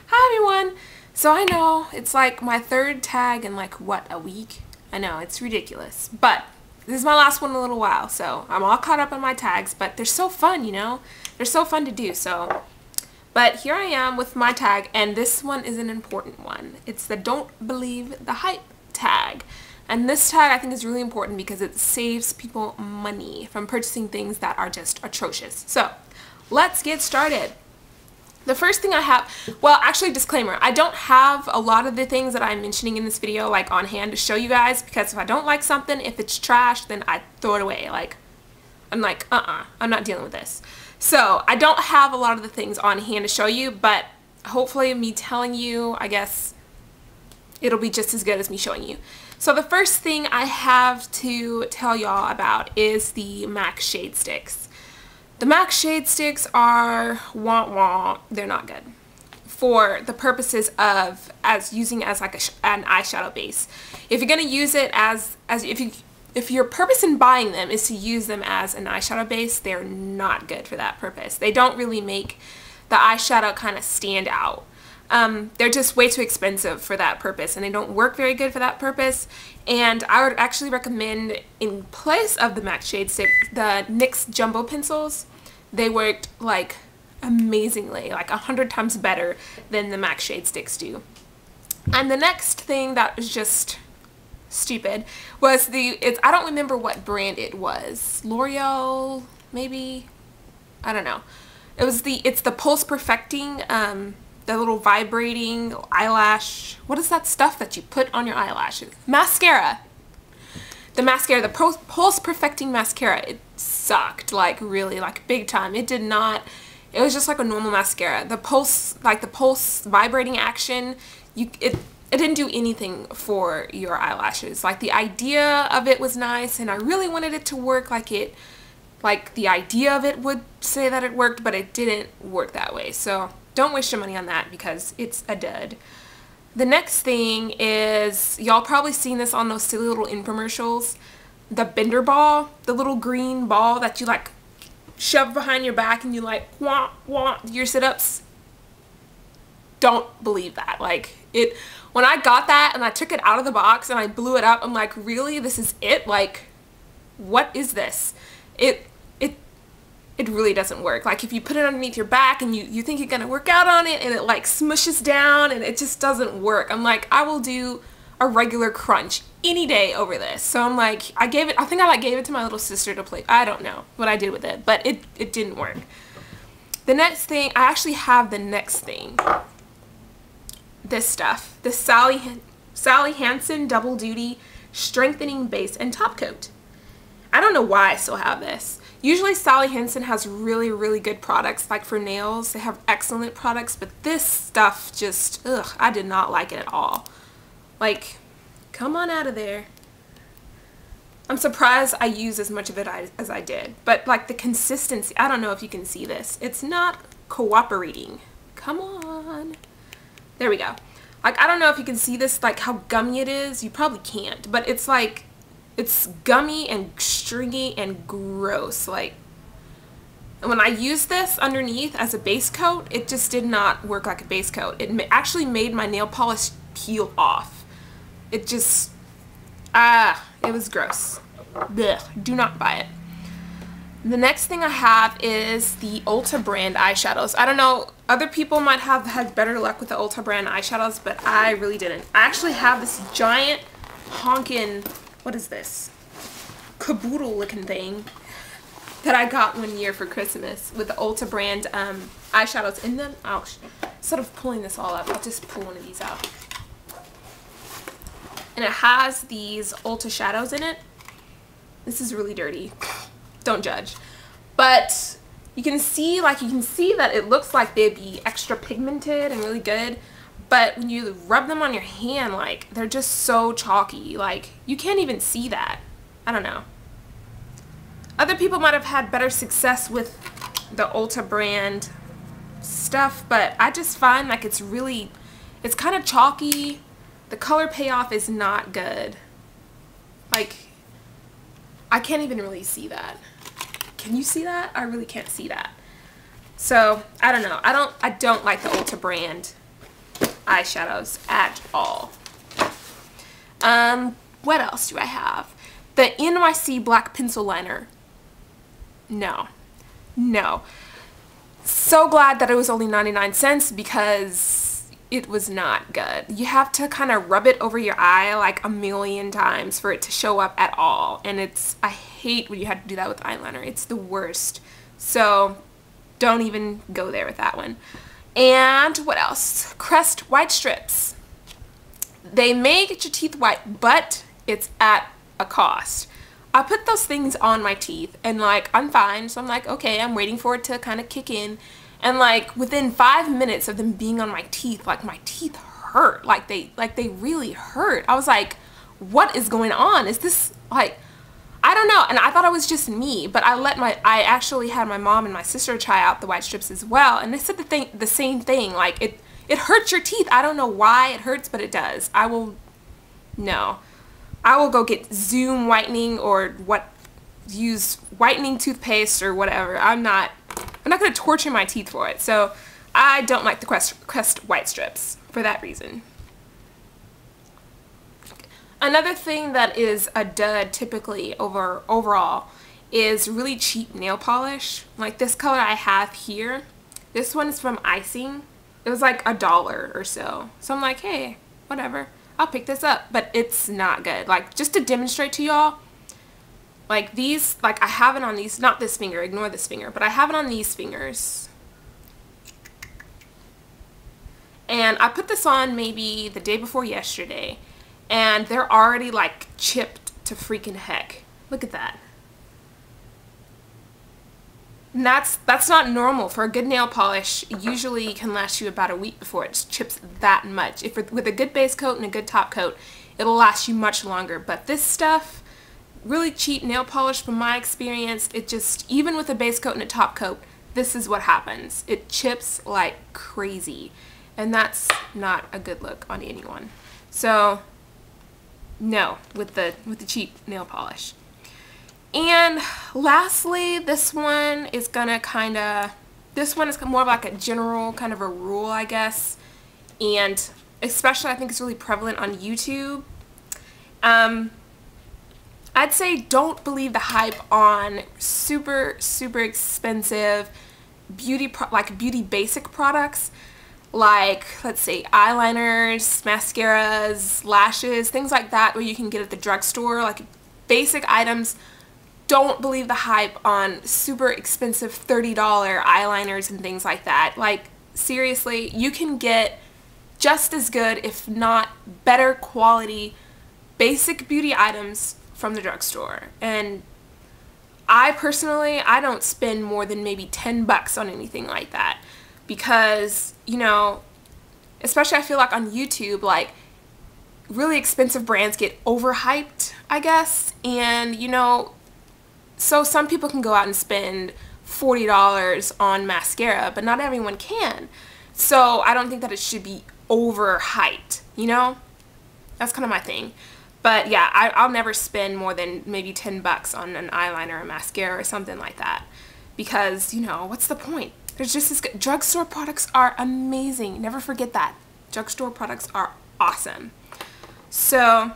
Hi everyone! So I know it's like my third tag in like, what, a week? I know, it's ridiculous. But this is my last one in a little while, so I'm all caught up on my tags, but they're so fun, you know? They're so fun to do, so. But here I am with my tag, and this one is an important one. It's the Don't Believe the Hype tag. And this tag I think is really important because it saves people money from purchasing things that are just atrocious. So let's get started. The first thing I have, well, actually, disclaimer, I don't have a lot of the things that I'm mentioning in this video like on hand to show you guys, because if I don't like something, if it's trash, then I throw it away. Like, I'm like, I'm not dealing with this. So I don't have a lot of the things on hand to show you, but hopefully me telling you, I guess it'll be just as good as me showing you. So the first thing I have to tell y'all about is the MAC Shade Sticks. The MAC Shade Sticks are wah-wah. They're not good for the purposes of using as like an eyeshadow base. If you're gonna use it if your purpose in buying them is to use them as an eyeshadow base, they're not good for that purpose. They don't really make the eyeshadow kind of stand out. They're just way too expensive for that purpose, and they don't work very good for that purpose. And I would actually recommend, in place of the MAC Shade Stick, the NYX Jumbo Pencils. They worked like amazingly, like 100 times better than the MAC Shade Sticks do. And the next thing that was just stupid was I don't remember what brand it was. L'Oreal, maybe? I don't know. It's the Pulse Perfecting, the little vibrating eyelash, what is that stuff that you put on your eyelashes? Mascara. The mascara, the Pulse Perfecting Mascara, it sucked, like really, like big time. It did not, it was just like a normal mascara. The Pulse vibrating action, it didn't do anything for your eyelashes. Like the idea of it was nice, and I really wanted it to work like the idea of it would say that it worked, but it didn't work that way. So don't waste your money on that because it's a dud. The next thing is, y'all probably seen this on those silly little infomercials, the bender ball, the little green ball that you like shove behind your back and you like wah wah your sit-ups. Don't believe that. Like when I got that and I took it out of the box and I blew it up, I'm like, really? This is it? Like, what is this? It really doesn't work. Like if you put it underneath your back and you think you're gonna work out on it and it like smushes down and it just doesn't work. I'm like, I will do a regular crunch any day over this. So I'm like, I think I like gave it to my little sister to play. I don't know what I did with it, but it didn't work. The next thing, I actually have the next thing. This stuff, the Sally Hansen Double Duty Strengthening Base and Top Coat. I don't know why I still have this. Usually Sally Hansen has really, really good products, like for nails. They have excellent products, but this stuff just, ugh, I did not like it at all. Like, come on out of there. I'm surprised I used as much of it as I did. But like the consistency, I don't know if you can see this. It's not cooperating. Come on. There we go. Like, I don't know if you can see this, like how gummy it is. You probably can't, but it's like, it's gummy and stringy and gross. Like, when I used this underneath as a base coat, it just did not work like a base coat. It actually made my nail polish peel off. It just, it was gross. Blech, do not buy it. The next thing I have is the Ulta brand eyeshadows. I don't know, other people might have had better luck with the Ulta brand eyeshadows, but I really didn't. I actually have this giant honkin', what is this? Caboodle looking thing that I got one year for Christmas with the Ulta brand eyeshadows in them. Ouch. Instead of pulling this all up, I'll just pull one of these out. And it has these Ulta shadows in it. This is really dirty. Don't judge. But you can see that it looks like they'd be extra pigmented and really good. But when you rub them on your hand, like, they're just so chalky. Like, you can't even see that. I don't know. Other people might have had better success with the Ulta brand stuff, but I just find like it's kind of chalky. The color payoff is not good. Like, I can't even really see that. Can you see that? I really can't see that. So I don't know. I don't like the Ulta brand eyeshadows at all. What else do I have? The NYC black pencil liner. No. So glad that it was only 99 cents because it was not good. You have to kind of rub it over your eye like a million times for it to show up at all. And I hate when you have to do that with eyeliner. It's the worst. So don't even go there with that one. And what else? Crest white strips. They may get your teeth white, but it's at a cost. I put those things on my teeth and like I'm fine, so I'm like, okay, I'm waiting for it to kind of kick in, and like within 5 minutes of them being on my teeth, like my teeth hurt, like they really hurt. I was like, what is going on? Is this like, I don't know. And I thought it was just me, but I actually had my mom and my sister try out the white strips as well, and they said the same thing. Like it hurts your teeth. I don't know why it hurts, but it does. I will go get Zoom whitening or use whitening toothpaste or whatever. I'm not going to torture my teeth for it. So I don't like the Crest white strips for that reason. Another thing that is a dud typically overall is really cheap nail polish. Like this color I have here. This one is from Icing. It was like $1 or so. So I'm like, hey, whatever. I'll pick this up, but it's not good. Like, just to demonstrate to y'all, like these, like I have it on these, not this finger, ignore this finger, but I have it on these fingers. And I put this on maybe the day before yesterday, and they're already like chipped to freaking heck. Look at that. And that's not normal. For a good nail polish, it usually can last you about a week before it chips that much. With a good base coat and a good top coat, it'll last you much longer. But this stuff, really cheap nail polish from my experience, it just, even with a base coat and a top coat, this is what happens. It chips like crazy. And that's not a good look on anyone. So, no, with the cheap nail polish. And lastly, this one is more of like a general kind of a rule, I guess. And especially I think it's really prevalent on YouTube. I'd say don't believe the hype on super expensive beauty basic products. Like, let's say eyeliners, mascaras, lashes, things like that where you can get at the drugstore, like basic items. Don't believe the hype on super expensive $30 eyeliners and things like that. Like, seriously, you can get just as good, if not better quality, basic beauty items from the drugstore. And I personally, I don't spend more than maybe 10 bucks on anything like that. Because, you know, especially I feel like on YouTube, like, really expensive brands get overhyped, I guess. And, you know, so some people can go out and spend $40 on mascara, but not everyone can. So I don't think that it should be overhyped, you know? That's kind of my thing. But yeah, I'll never spend more than maybe 10 bucks on an eyeliner or mascara or something like that. Because, you know, what's the point? There's just this good. Drugstore products are amazing. Never forget that. Drugstore products are awesome. So,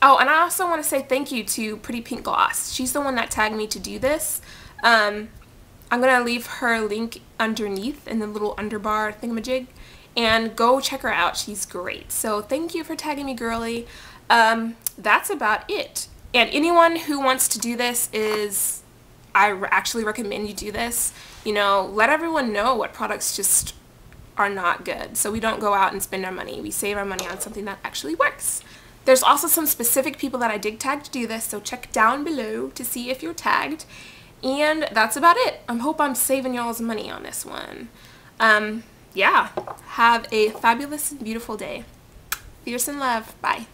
oh, and I also want to say thank you to PrettyPinkGloss. She's the one that tagged me to do this. I'm going to leave her link underneath in the little underbar thingamajig. And go check her out. She's great. So thank you for tagging me, girly. That's about it. And anyone who wants to do this I actually recommend you do this. You know, let everyone know what products just are not good. So we don't go out and spend our money. We save our money on something that actually works. There's also some specific people that I did tag to do this, so check down below to see if you're tagged. And that's about it. I hope I'm saving y'all's money on this one. Yeah, have a fabulous and beautiful day. Fierce and love. Bye.